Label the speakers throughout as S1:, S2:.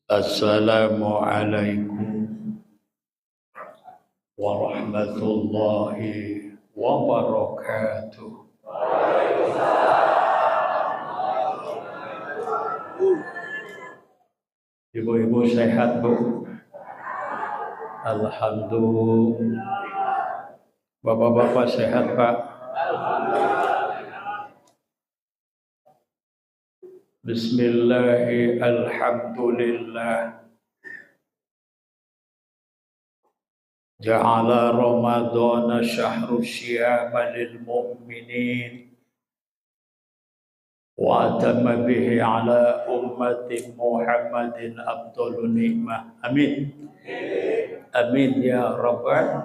S1: Assalamualaikum warahmatullahi wabarakatuh. Ibu-ibu sehat, Bu? Alhamdulillah. Bapak-bapak sehat, Pak? Bismillahi alhamdulillah. Ja'ala Ramadana syahru syiyama lil mu'minin wa atamma bihi ala ummati Muhammadin afdalun ni'mah. Amin. Amin ya rabbal.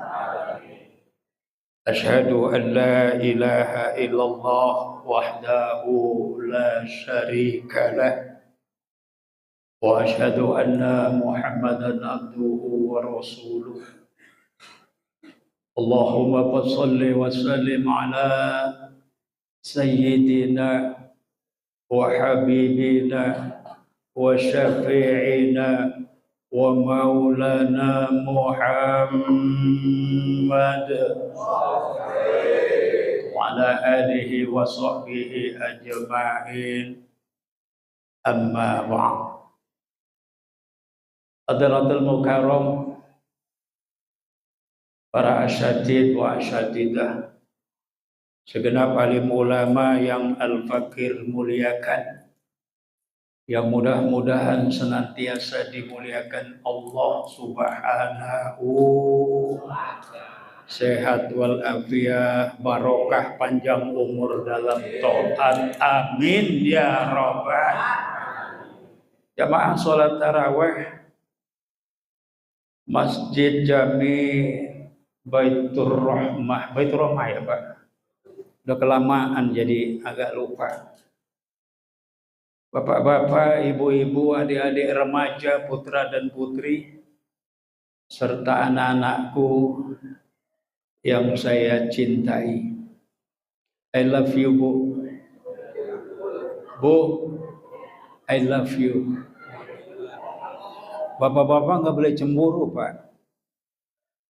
S1: Asyhadu an la ilaha illallah wahdahu la syarika lah wa asyhadu anna Muhammadan abduhu wa rasuluh. Allahumma salli wa sallim ala sayyidina wa habibina wa syafi'ina wa maulana Muhammad wa ala alihi wa sahbihi ajma'in. Amma ba'd. Hadratul mukarram, para asyatid wa asyatidah, segenap alim ulama yang Al-Fakir muliakan, yang mudah-mudahan senantiasa dimuliakan Allah Subhanahu, sehat wal afiyah, barokah panjang umur dalam taat. Amin ya rabbal. Jamaah salat tarawih Masjid Jami Baitur Rahmah ya Pak. Udah kelamaan jadi agak lupa. Bapak-bapak, ibu-ibu, adik-adik remaja, putra dan putri, serta anak-anakku yang saya cintai. I love you, Bu. Bu, I love you. Bapak-bapak nggak boleh cemburu, Pak.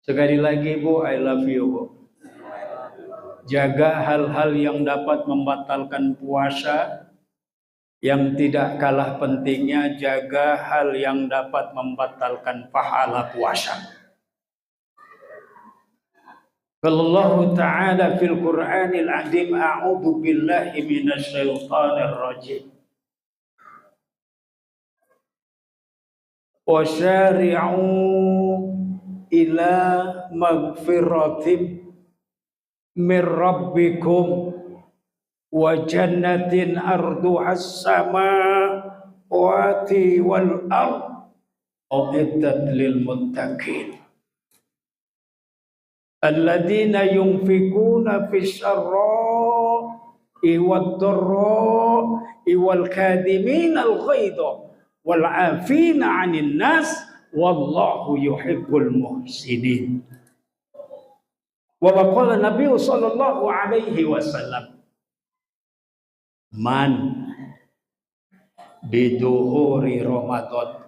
S1: Sekali lagi, Bu, I love you, Bu. Jaga hal-hal yang dapat membatalkan puasa. Yang tidak kalah pentingnya, jaga hal yang dapat membatalkan pahala puasa. Allah Ta'ala fil Qur'anil Azim, a'udzu billahi minasy syaithanir rajim. Wa syari'u ila maghfiratin min rabbikum wa jannatin arduhas samawati wal ard uiddat lil muttaqin alladzina yunfikuna fis sarra'i wad dharra'i wal kadhimina al ghaidha wal 'afina 'anil nas wallahu yuhibbul muhsinin. Wa qala Nabi sallallahu alaihi wasallam, man biduhuri Ramadan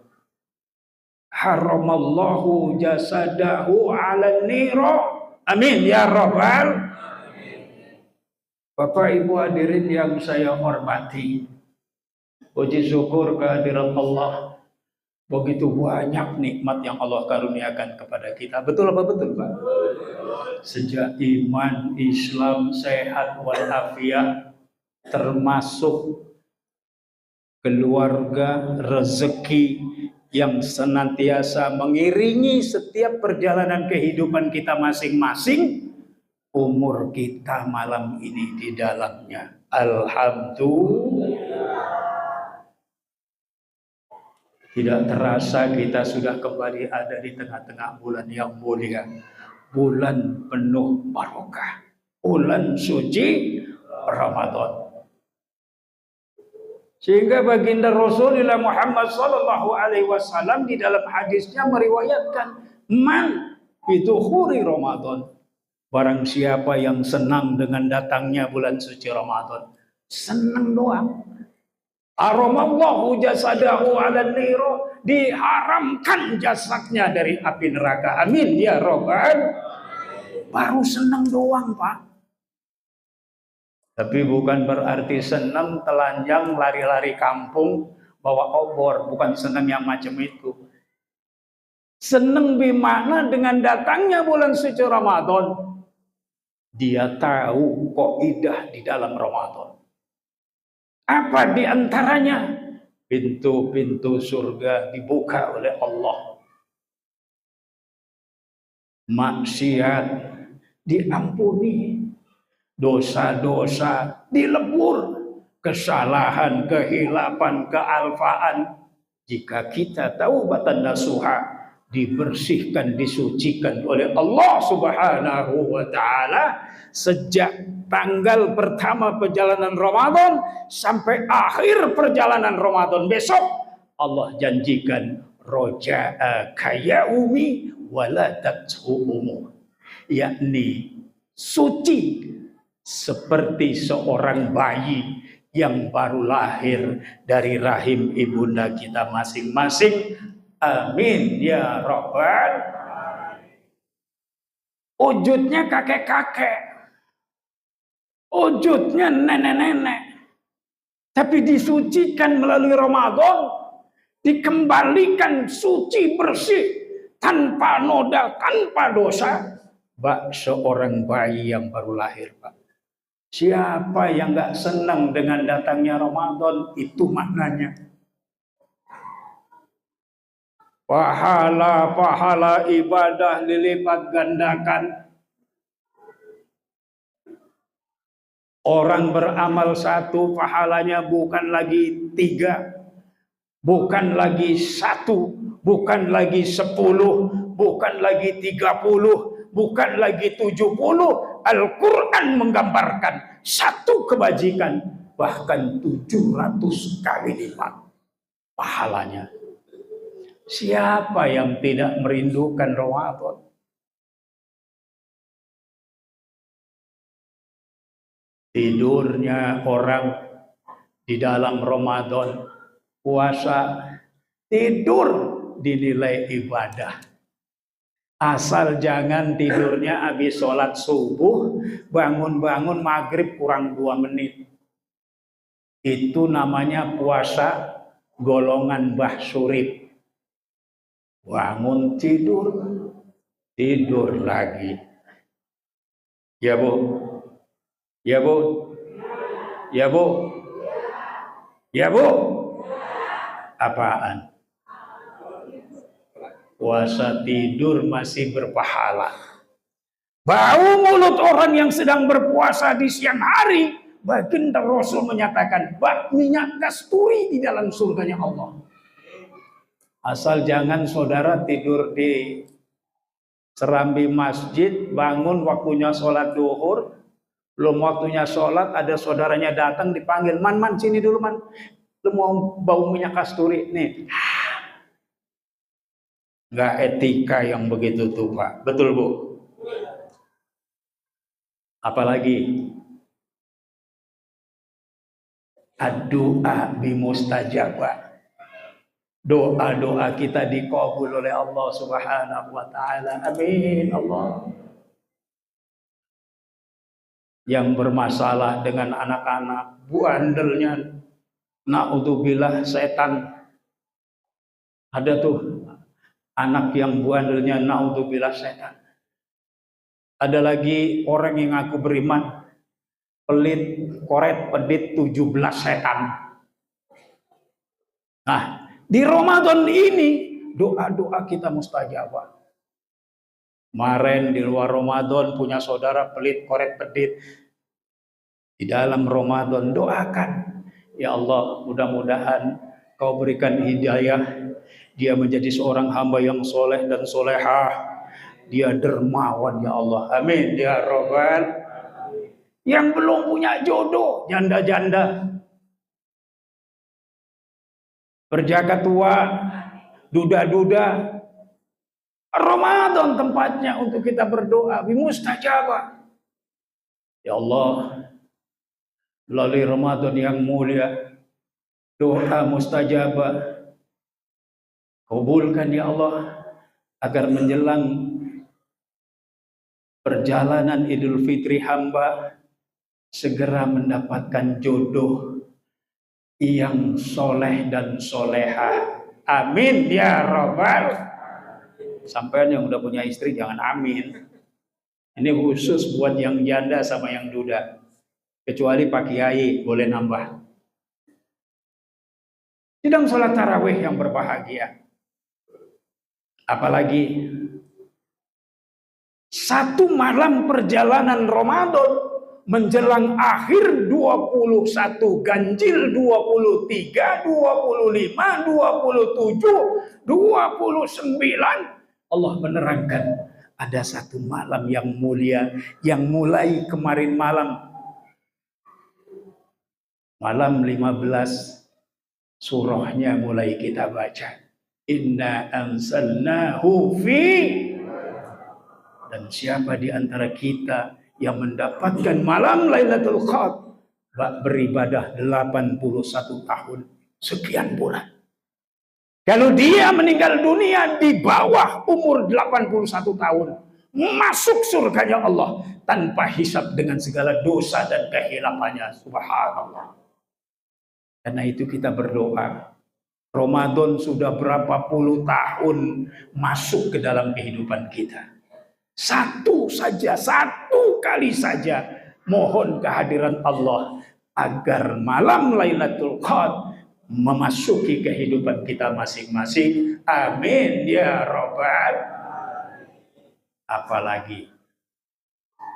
S1: haramallahu jasadahu ala niro. Amin ya rabbal. Bapak Ibu hadirin yang saya hormati, puji syukur kehadirat Allah. Begitu banyak nikmat yang Allah karuniakan kepada kita. Betul apa betul, Pak? Sejak iman, Islam, sehat walafiat, termasuk keluarga, rezeki yang senantiasa mengiringi setiap perjalanan kehidupan kita masing-masing, umur kita malam ini di dalamnya. Alhamdulillah. Tidak terasa kita sudah kembali ada di tengah-tengah bulan yang mulia, bulan penuh barokah, bulan suci Ramadan. Sehingga baginda Rasulullah Muhammad sallallahu alaihi wasallam di dalam hadisnya meriwayatkan, man bidukhuri Ramadan, barang siapa yang senang dengan datangnya bulan suci Ramadan, senang doang, Haramallahu jasadahu 'alan niro, diharamkan jasadnya dari api neraka. Amin ya robbal. Baru senang doang, Pak. Tapi bukan berarti senang telanjang lari-lari kampung bawa obor, bukan senang yang macam itu. Senang bermakna dengan datangnya bulan suci Ramadan. Dia tahu kaidah di dalam Ramadan. Apa di antaranya? Pintu-pintu surga dibuka oleh Allah. Maksiat diampuni. Dosa-dosa dilebur. Kesalahan, kehilapan, kealfaan. Jika kita taubatan nasuha, dibersihkan, disucikan oleh Allah Subhanahu wa ta'ala sejak tanggal pertama perjalanan Ramadan sampai akhir perjalanan Ramadan besok. Allah janjikan roja'a kayaumi waladathu, yakni suci seperti seorang bayi yang baru lahir dari rahim ibunda kita masing-masing. Amin ya robbal. Wujudnya kakek-kakek, wujudnya nenek-nenek, tapi disucikan melalui Ramadan, dikembalikan suci bersih tanpa noda, tanpa dosa, bak seorang bayi yang baru lahir, Pak. Siapa yang gak senang dengan datangnya Ramadan? Itu maknanya. Pahala-pahala ibadah dilipat gandakan. Orang beramal satu, pahalanya bukan lagi 3, bukan lagi 1, bukan lagi 10, bukan lagi 30, bukan lagi 70. Al-Quran menggambarkan satu kebajikan bahkan 700 kali lipat pahalanya. Siapa yang tidak merindukan Ramadan? Tidurnya orang di dalam Ramadan, puasa, tidur dinilai ibadah. Asal jangan tidurnya habis sholat subuh, bangun-bangun maghrib kurang 2 menit. Itu namanya puasa golongan Mbah Surip. Bangun tidur, tidur lagi. Ya Bu, ya Bu, ya Bu, ya Bu. Apaan? Puasa tidur masih berpahala. Bau mulut orang yang sedang berpuasa di siang hari, baginda Rasul menyatakan bak minyak kasturi di dalam surganya Allah. Asal jangan saudara tidur di serambi masjid, bangun waktunya sholat duhur, belum waktunya sholat, ada saudaranya datang dipanggil, man sini dulu man, lu mau bau minyak kasturi nih. Nggak etika yang begitu tuh Pak, betul Bu? Apalagi ad-du'a bimustajabah. Doa-doa kita dikabul oleh Allah Subhanahu wa ta'ala. Amin Allah. Yang bermasalah dengan anak-anak, buandelnya, naudzubillah setan. Ada tuh anak yang buandelnya, naudzubillah setan. Ada lagi orang yang ngaku beriman, pelit, koret, pedit, 17 setan. Nah, di Ramadan ini doa-doa kita mustajabah. Kemarin di luar Ramadan punya saudara pelit, koret, pedit. Di dalam Ramadan doakan, ya Allah, mudah-mudahan Kau berikan hidayah, dia menjadi seorang hamba yang soleh dan solehah. Dia dermawan ya Allah. Amin ya Rabbal. Yang belum punya jodoh, janda-janda, berjaga tua, duda-duda, Ramadan tempatnya untuk kita berdoa, bimustajabah. Ya Allah, melalui Ramadan yang mulia, doa mustajabah. Kabulkan ya Allah, agar menjelang perjalanan Idul Fitri hamba segera mendapatkan jodoh yang soleh dan soleha. Amin ya Rabbal. Sampai yang udah punya istri jangan amin. Ini khusus buat yang janda sama yang duda. Kecuali Pak Kiai boleh nambah. Sedang sholat tarawih yang berbahagia. Apalagi satu malam perjalanan Ramadan menjelang akhir 21, ganjil 23, 25, 27, 29, Allah menerangkan ada satu malam yang mulia yang mulai kemarin malam 15 surahnya mulai kita baca. Inna anzalnahu fi, dan siapa di antara kita yang mendapatkan malam Lailatul Qadar beribadah 81 tahun sekian bulan. Kalau dia meninggal dunia di bawah umur 81 tahun, masuk surganya Allah tanpa hisab dengan segala dosa dan kehilafannya. Subhanallah. Karena itu kita berdoa. Ramadan sudah berapa puluh tahun masuk ke dalam kehidupan kita. Satu kali saja mohon kehadiran Allah agar malam Lailatul Qadar memasuki kehidupan kita masing-masing. Amin ya Rabbal. Apalagi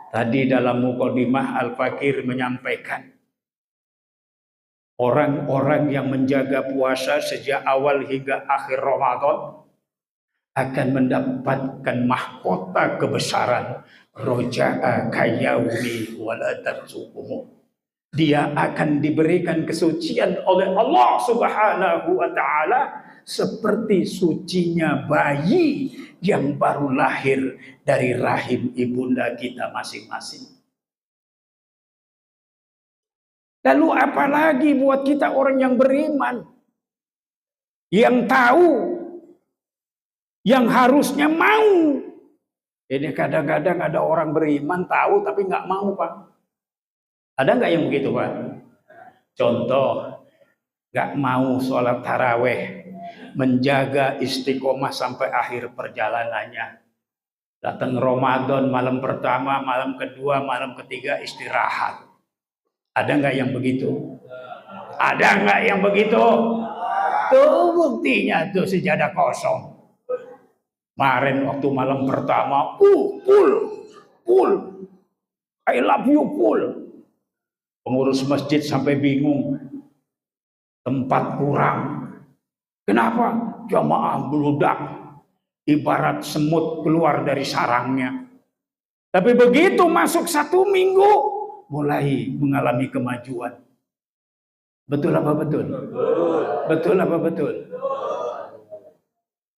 S1: tadi dalam mukadimah Al-Fakir menyampaikan orang-orang yang menjaga puasa sejak awal hingga akhir Ramadan akan mendapatkan mahkota kebesaran. Roja'a kayaumi wala tarzuquhu. Dia akan diberikan kesucian oleh Allah Subhanahu wa taala seperti sucinya bayi yang baru lahir dari rahim ibunda kita masing-masing. Lalu apalagi buat kita orang yang beriman, yang tahu, yang harusnya mau. Ini kadang-kadang ada orang beriman tahu tapi nggak mau, Pak. Ada nggak yang begitu, Pak? Contoh, nggak mau sholat taraweh, menjaga istiqomah sampai akhir perjalanannya. Datang Ramadan malam pertama, malam kedua, malam ketiga istirahat. Ada nggak yang begitu? Ada nggak yang begitu? Tuh buktinya tuh sejadah kosong. Kemarin waktu malam pertama, full, I love you full. Pengurus masjid sampai bingung, tempat kurang. Kenapa? Jamaah meludak, ibarat semut keluar dari sarangnya. Tapi begitu masuk 1 minggu, mulai mengalami kemajuan. Betul apa betul? Betul apa betul?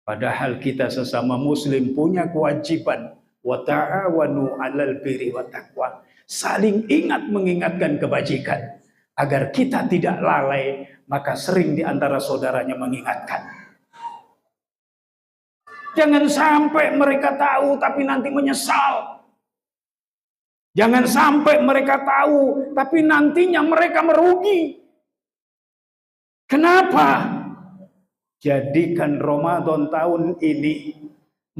S1: Padahal kita sesama muslim punya kewajiban wa ta'awanu 'alal birri wat taqwa. Saling ingat mengingatkan kebajikan agar kita tidak lalai, maka sering di antara saudaranya mengingatkan. Jangan sampai mereka tahu tapi nanti menyesal. Jangan sampai mereka tahu tapi nantinya mereka merugi. Kenapa? Jadikan Ramadan tahun ini,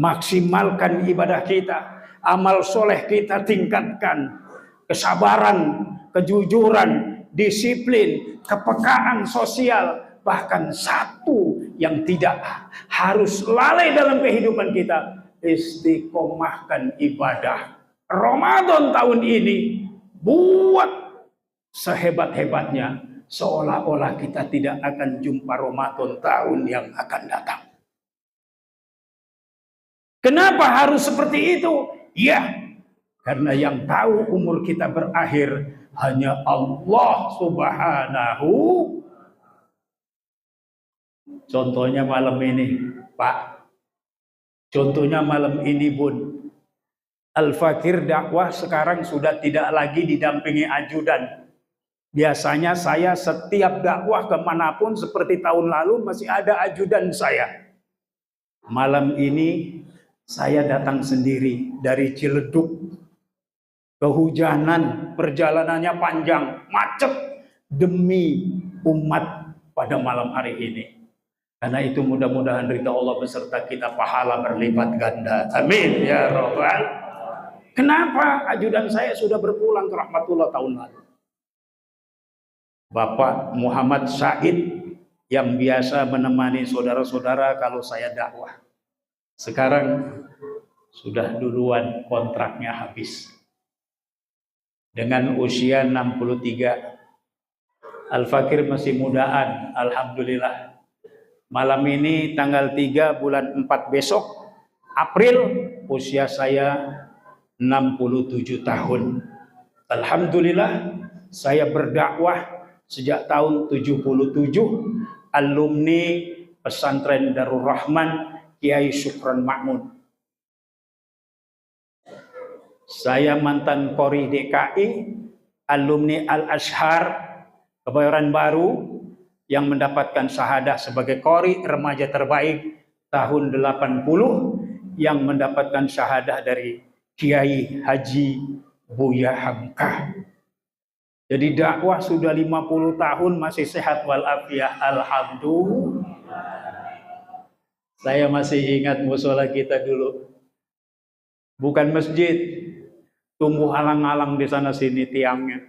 S1: maksimalkan ibadah kita, amal soleh kita tingkatkan, kesabaran, kejujuran, disiplin, kepekaan sosial, bahkan satu yang tidak harus lalai dalam kehidupan kita, istiqomahkan ibadah. Ramadan tahun ini buat sehebat-hebatnya, seolah-olah kita tidak akan jumpa Ramadan tahun yang akan datang. Kenapa harus seperti itu? Ya, karena yang tahu umur kita berakhir hanya Allah Subhanahu. Contohnya malam ini, Pak. Contohnya malam ini, Bun. Al-Fakir dakwah sekarang sudah tidak lagi didampingi ajudan. Biasanya saya setiap dakwah kemanapun seperti tahun lalu masih ada ajudan saya. Malam ini saya datang sendiri dari Ciledug. Kehujanan, perjalanannya panjang, macet demi umat pada malam hari ini. Karena itu mudah-mudahan ridha Allah beserta kita, pahala berlipat ganda. Amin ya rabbal. Kenapa ajudan saya sudah berpulang ke rahmatullah tahun lalu? Bapak Muhammad Said yang biasa menemani saudara-saudara kalau saya dakwah. Sekarang sudah duluan kontraknya habis. Dengan usia 63. Al-Fakir masih mudaan, alhamdulillah. Malam ini tanggal 3 bulan 4 besok, April, usia saya 67 tahun. Alhamdulillah, saya berdakwah sejak tahun 77, alumni pesantren Darul Rahman Kiai Syukron Ma'mun. Saya mantan Qori DKI, alumni Al-Azhar Kebayoran Baru yang mendapatkan syahadah sebagai Qori remaja terbaik tahun 80, yang mendapatkan syahadah dari Kiai Haji Buya Hamka. Jadi dakwah sudah 50 tahun masih sehat walafiat, alhamdulillah. Saya masih ingat musola kita dulu. Bukan masjid, tumbuh alang-alang di sana sini tiangnya.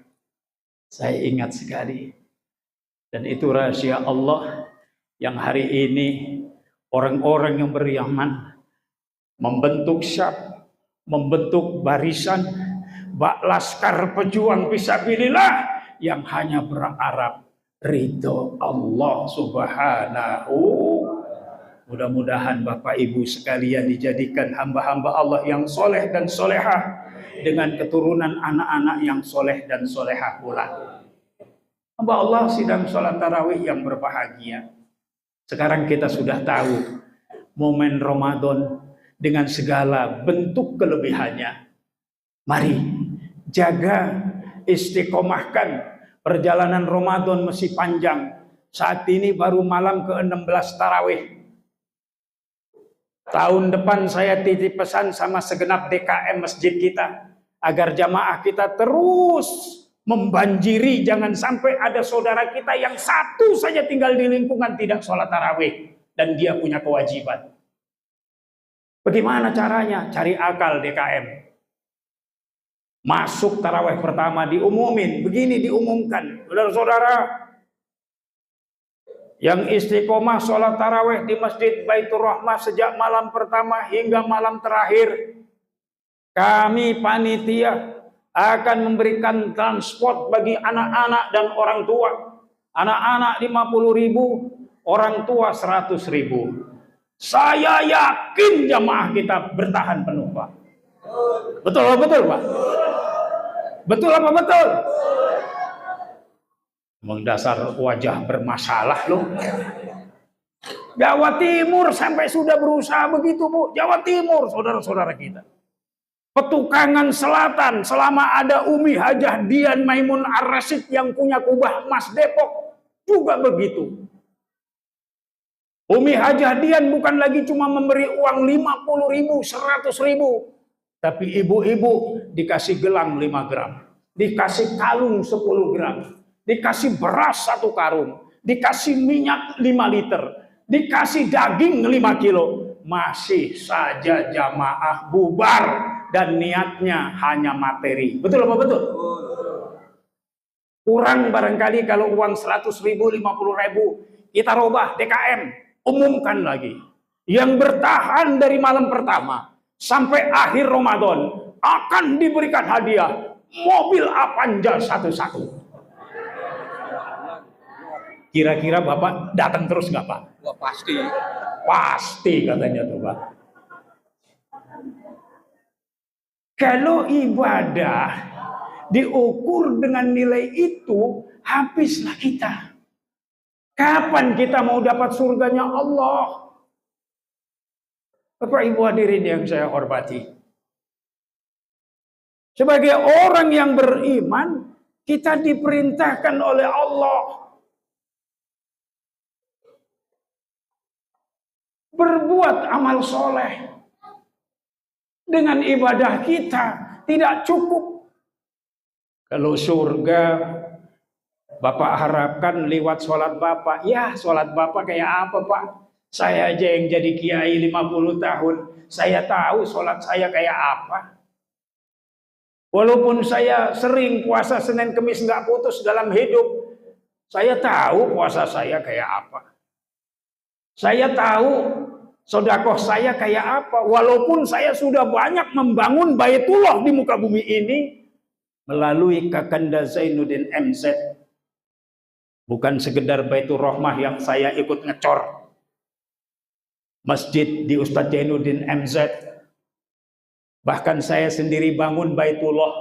S1: Saya ingat sekali. Dan itu rahasia Allah yang hari ini orang-orang yang beriman membentuk syab, membentuk barisan, bak laskar pejuang fisabilillah yang hanya berharap ridho Allah Subhanahu. Mudah-mudahan Bapak Ibu sekalian dijadikan hamba-hamba Allah yang soleh dan solehah, dengan keturunan anak-anak yang soleh dan solehah pula. Hamba Allah sidang sholat tarawih yang berbahagia. Sekarang kita sudah tahu momen Ramadan dengan segala bentuk kelebihannya. Mari jaga, istiqomahkan. Perjalanan Ramadan masih panjang. Saat ini baru malam ke-16 tarawih. Tahun depan saya titip pesan sama segenap DKM masjid kita, agar jamaah kita terus membanjiri. Jangan sampai ada saudara kita yang satu saja tinggal di lingkungan tidak sholat tarawih, dan dia punya kewajiban. Bagaimana caranya? Cari akal DKM. Masuk tarawih pertama diumumin, begini diumumkan, saudara-saudara yang istiqomah sholat tarawih di Masjid Baitur Rahmah sejak malam pertama hingga malam terakhir, kami panitia akan memberikan transport bagi anak-anak dan orang tua. Anak-anak 50.000, orang tua 100.000. Saya yakin jamaah kita bertahan penuh, Pak. Betul, betul, Pak. Betul apa betul? Mendasar wajah bermasalah loh. Jawa Timur sampai sudah berusaha begitu, Bu. Jawa Timur, saudara-saudara kita. Petukangan Selatan, selama ada Umi Hajah Dian Maimun Ar-Rasyid yang punya kubah emas Depok, juga begitu. Umi Hajah Dian bukan lagi cuma memberi uang 50.000, 100.000. Tapi ibu-ibu dikasih gelang 5 gram. Dikasih kalung 10 gram. Dikasih beras 1 karung, dikasih minyak 5 liter, dikasih daging 5 kilo. Masih saja jamaah bubar dan niatnya hanya materi. Betul apa betul? Kurang barangkali kalau uang 100.000, 50.000 kita robah DKM, umumkan lagi. Yang bertahan dari malam pertama sampai akhir Ramadan akan diberikan hadiah mobil Avanza satu-satu. Kira-kira Bapak datang terus nggak, Pak?
S2: Wah, pasti.
S1: Pasti katanya tuh, Pak. Kalau ibadah diukur dengan nilai itu, habislah kita. Kapan kita mau dapat surganya Allah? Bapak Ibu hadirin yang saya hormati. Sebagai orang yang beriman, Kita diperintahkan oleh Allah berbuat amal soleh. Dengan ibadah kita tidak cukup. Kalau surga Bapak harapkan lewat sholat Bapak. Ya, sholat Bapak kayak apa, Pak? Saya aja yang jadi kiai 50 tahun. Saya tahu sholat saya kayak apa. Walaupun saya sering puasa Senin Kemis nggak putus dalam hidup, saya tahu puasa saya kayak apa. Saya tahu sedekah saya kayak apa. Walaupun saya sudah banyak membangun Baitullah di muka bumi ini melalui Kakanda Zainuddin MZ. Bukan sekedar Baitur Rahmah yang saya ikut ngecor. Masjid di Ustadz Zainuddin MZ. Bahkan saya sendiri bangun Baitullah.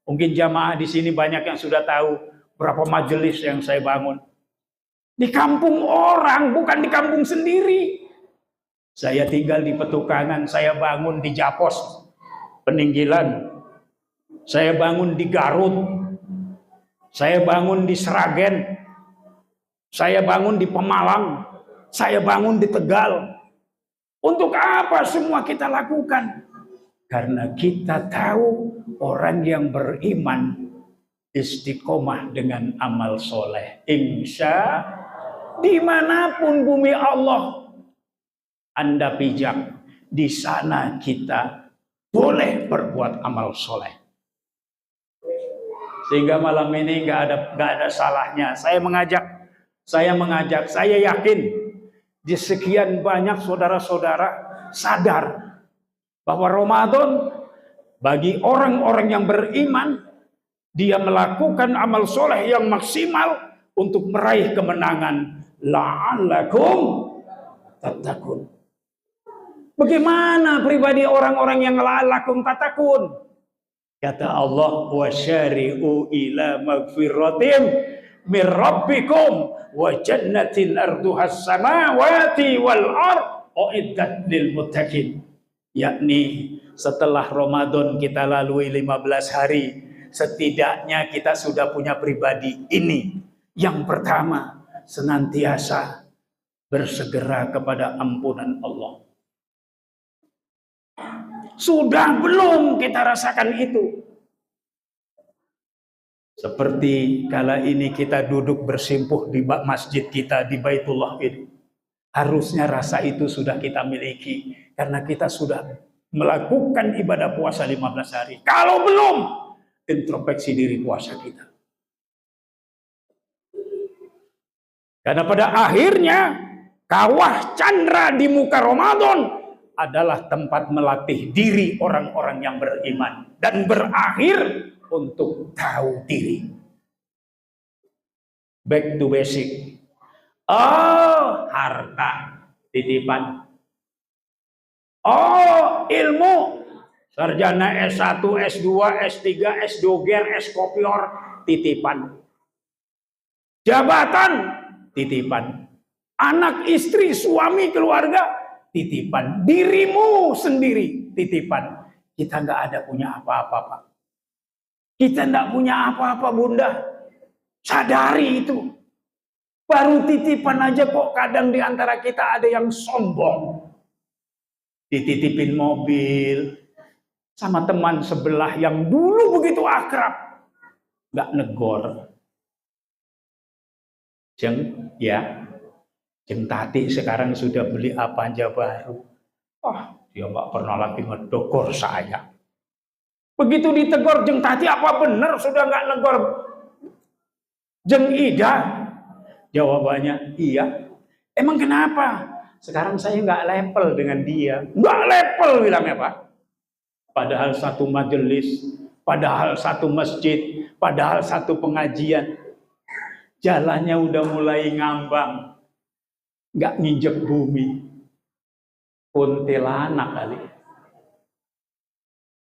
S1: Mungkin jamaah di sini banyak yang sudah tahu berapa majelis yang saya bangun. Di kampung orang, bukan di kampung sendiri. Saya tinggal di Petukangan, saya bangun di Japos, Peninggilan. Saya bangun di Garut. Saya bangun di Sragen. Saya bangun di Pemalang. Saya bangun di Tegal. Untuk apa semua kita lakukan? Karena kita tahu orang yang beriman istiqomah dengan amal soleh. Insya dimanapun bumi Allah Anda pijak, di sana kita boleh berbuat amal soleh. Sehingga malam ini nggak ada salahnya. Saya yakin di sekian banyak saudara-saudara sadar bahwa Ramadan bagi orang-orang yang beriman, dia melakukan amal soleh yang maksimal untuk meraih kemenangan. La'allakum tattaqun. Bagaimana pribadi orang-orang yang la'allakum tattaqun? Kata Allah, wasyari'u ila magfiratim min rabbikum wa jannatin arduhas samawati wal ard uiddat lil muttaqin. Yakni setelah Ramadan kita lalui 15 hari, setidaknya kita sudah punya pribadi ini. Yang pertama, senantiasa bersegera kepada ampunan Allah. Sudah belum kita rasakan itu? Seperti kala ini kita duduk bersimpuh di masjid kita di Baitullah ini. Harusnya rasa itu sudah kita miliki. Karena kita sudah melakukan ibadah puasa 15 hari. Kalau belum, introspeksi diri puasa kita. Karena pada akhirnya, kawah candra di muka Ramadan adalah tempat melatih diri orang-orang yang beriman. Dan berakhir untuk tahu diri. Back to basic. Oh, harta titipan. Oh, ilmu. Sarjana S1, S2, S3, S-Doger, S-Kopior, titipan. Jabatan, titipan. Anak, istri, suami, keluarga, titipan. Dirimu sendiri, titipan. Kita nggak ada punya apa-apa, Pak. Kita nggak punya apa-apa, Bunda. Sadari itu. Baru titipan aja kok kadang di antara kita ada yang sombong. Dititipin mobil sama teman sebelah yang dulu begitu akrab, nggak negor. Jeng tati sekarang sudah beli apa aja baru. Dia nggak pernah lagi ngedogor saya. Begitu ditegor Jeng tati, apa benar sudah nggak negor Jeng Ida? Jawabannya iya. Emang kenapa? Sekarang saya nggak level dengan dia. Nggak level bilangnya, Pak. Padahal satu majelis, padahal satu masjid, padahal satu pengajian. Jalannya udah mulai ngambang. Nggak nginjek bumi. Kuntilanak kali.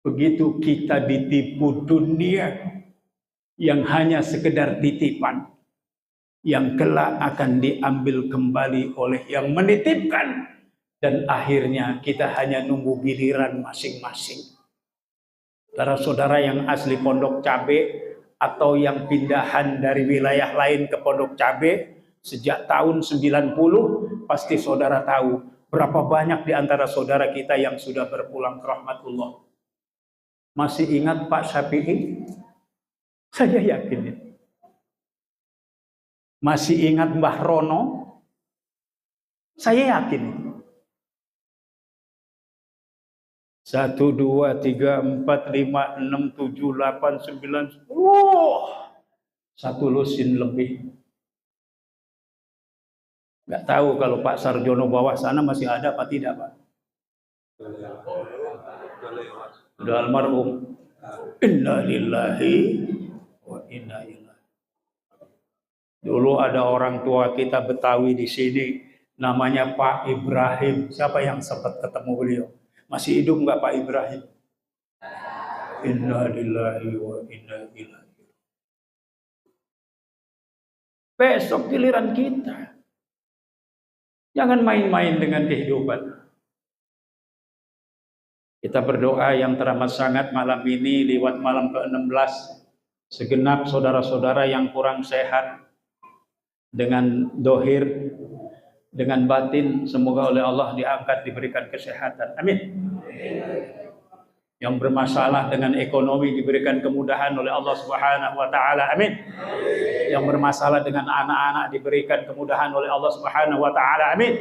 S1: Begitu kita ditipu dunia yang hanya sekedar titipan. Yang kelak akan diambil kembali oleh yang menitipkan. Dan akhirnya kita hanya nunggu giliran masing-masing. Saudara-saudara yang asli Pondok Cabe, atau yang pindahan dari wilayah lain ke Pondok Cabe sejak tahun 90, pasti saudara tahu berapa banyak di antara saudara kita yang sudah berpulang ke rahmatullah. Masih ingat Pak Syafi'i? Saya yakin. Masih ingat Mbah Rono? Saya yakin. 1, 2, 3, 4, 5, 6, 7, 8, 9, 10. Satu lusin lebih. Nggak tahu kalau Pak Sarjono bawah sana masih ada apa tidak, Pak? Sudah almarhum. Inna lillahi wa inna ilaihi. Dulu ada orang tua kita Betawi di sini, namanya Pak Ibrahim. Siapa yang sempat ketemu beliau? Masih hidup nggak Pak Ibrahim? Inna lillahi wa inna ilaihi. Besok giliran kita. Jangan main-main dengan kehidupan. Kita berdoa yang teramat sangat malam ini lewat malam ke-16. Segenap saudara-saudara yang kurang sehat dengan dohir, dengan batin, semoga oleh Allah diangkat, diberikan kesehatan. Amin. Yang bermasalah dengan ekonomi diberikan kemudahan oleh Allah Subhanahu wa taala. Amin. Yang bermasalah dengan anak-anak diberikan kemudahan oleh Allah Subhanahu wa taala. Amin.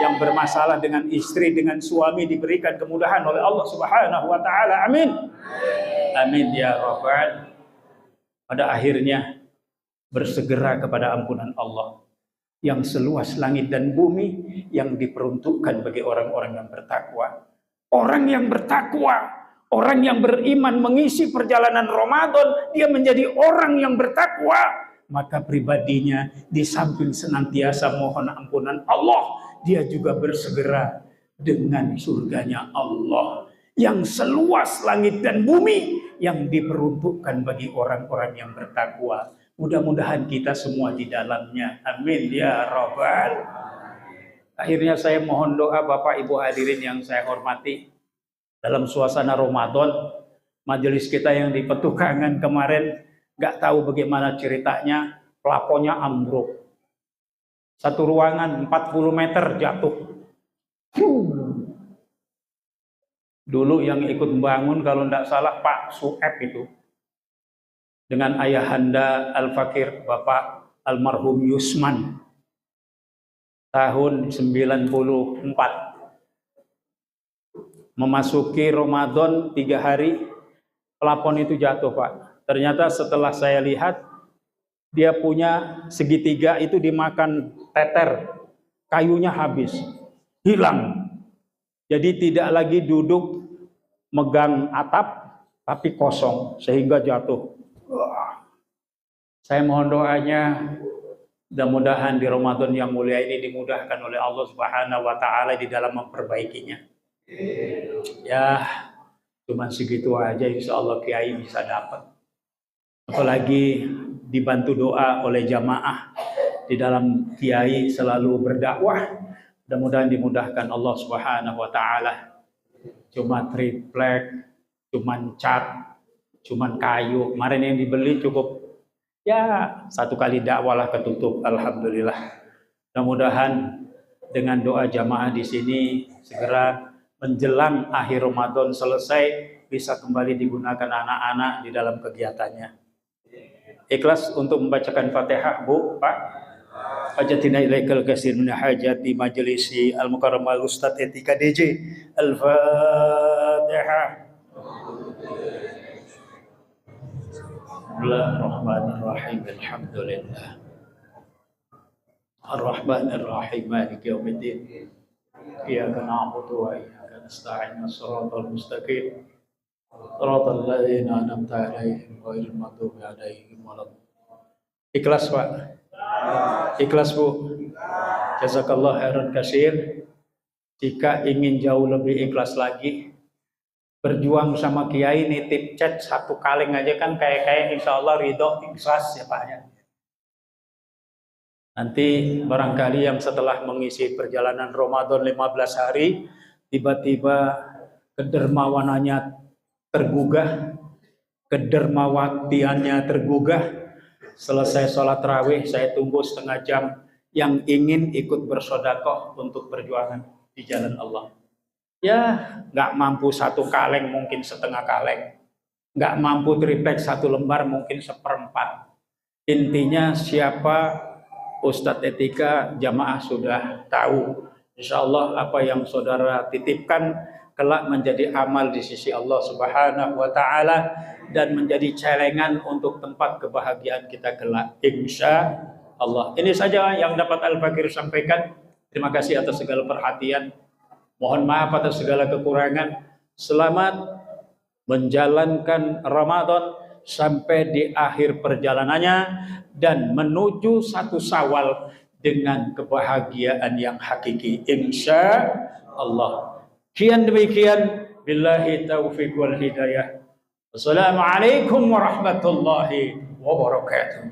S1: Yang bermasalah dengan istri, dengan suami diberikan kemudahan oleh Allah Subhanahu wa taala. Amin. Amin ya rabbal. Pada akhirnya bersegera kepada ampunan Allah yang seluas langit dan bumi, yang diperuntukkan bagi orang-orang yang bertakwa. Orang yang bertakwa, orang yang beriman mengisi perjalanan Ramadan, dia menjadi orang yang bertakwa. Maka pribadinya di samping senantiasa mohon ampunan Allah, dia juga bersegera dengan surganya Allah yang seluas langit dan bumi, yang diperuntukkan bagi orang-orang yang bertakwa. Mudah-mudahan kita semua di dalamnya. Amin ya rabbal. Akhirnya saya mohon doa Bapak Ibu hadirin yang saya hormati. Dalam suasana Ramadan, majelis kita yang di Petukangan kemarin, nggak tahu bagaimana ceritanya, plafonnya ambruk. Satu ruangan 40 meter jatuh. Dulu yang ikut membangun kalau tidak salah Pak Sueb itu. Dengan ayahanda Al-Fakir Bapak Almarhum Yusman. Tahun 94. Memasuki Ramadan 3 hari, plafon itu jatuh Pak. Ternyata setelah saya lihat, dia punya segitiga itu dimakan teter. Kayunya habis. Hilang. Jadi tidak lagi duduk megang atap, tapi kosong. Sehingga jatuh. Saya mohon doanya, mudah-mudahan di Ramadan yang mulia ini dimudahkan oleh Allah Subhanahu wa taala di dalam memperbaikinya. Ya, cuman segitu aja insya Allah Kiai bisa dapat. Apalagi dibantu doa oleh jamaah di dalam Kiai selalu berdakwah. Mudah-mudahan dimudahkan Allah Subhanahu wa taala. Cuma triplek, cuman cat, cuman kayu. Kemarin yang dibeli cukup ya 1 kali dakwah lah ketutup. Alhamdulillah. Mudah-mudahan dengan doa jamaah di sini segera menjelang akhir Ramadan selesai bisa kembali digunakan anak-anak di dalam kegiatannya. Ikhlas untuk membacakan Fatihah, Bu, Pak. Hajatina ilaikal katsir min hajati majlisi al-mukarram al-ustaz etika DJ. Al-Fatihah. Bismillahirrahmanirrahim. Alhamdulillah. Ar-Rahmanir-Rahim. Maliki yaumiddin. Iyyaka na'budu wa iyyaka nasta'in. Shiratal mustaqim. Shiratal ladzina an'amta 'alaihim ghairil maghdubi 'alaihim waladdallin. Ikhlas, Pak. Ikhlas, Bu. Jazakallah khairan katsir. Jika ingin jauh lebih ikhlas lagi, berjuang sama Kiai, nitip chat 1 kaleng aja kan kayak insya Allah ridho ikhlas ya Pak ya. Nanti barangkali yang setelah mengisi perjalanan Ramadan 15 hari, tiba-tiba kedermawanannya tergugah, kedermawatiannya tergugah. Selesai sholat tarawih, saya tunggu setengah jam yang ingin ikut bersodakoh untuk perjuangan di jalan Allah. Ya, nggak mampu satu kaleng, mungkin setengah kaleng. Nggak mampu triplek satu lembar, mungkin seperempat. Intinya siapa Ustadz Etika jamaah sudah tahu. Insya Allah apa yang saudara titipkan kelak menjadi amal di sisi Allah Subhanahu wa Ta'ala dan menjadi celengan untuk tempat kebahagiaan kita kelak, insya Allah. Ini saja yang dapat Al-Fakir sampaikan. Terima kasih atas segala perhatian. Mohon maaf atas segala kekurangan. Selamat menjalankan Ramadan sampai di akhir perjalanannya dan menuju 1 Syawal dengan kebahagiaan yang hakiki, insya Allah. Sekian demikian, billahi taufiq wal hidayah. Wassalamualaikum warahmatullahi wabarakatuh.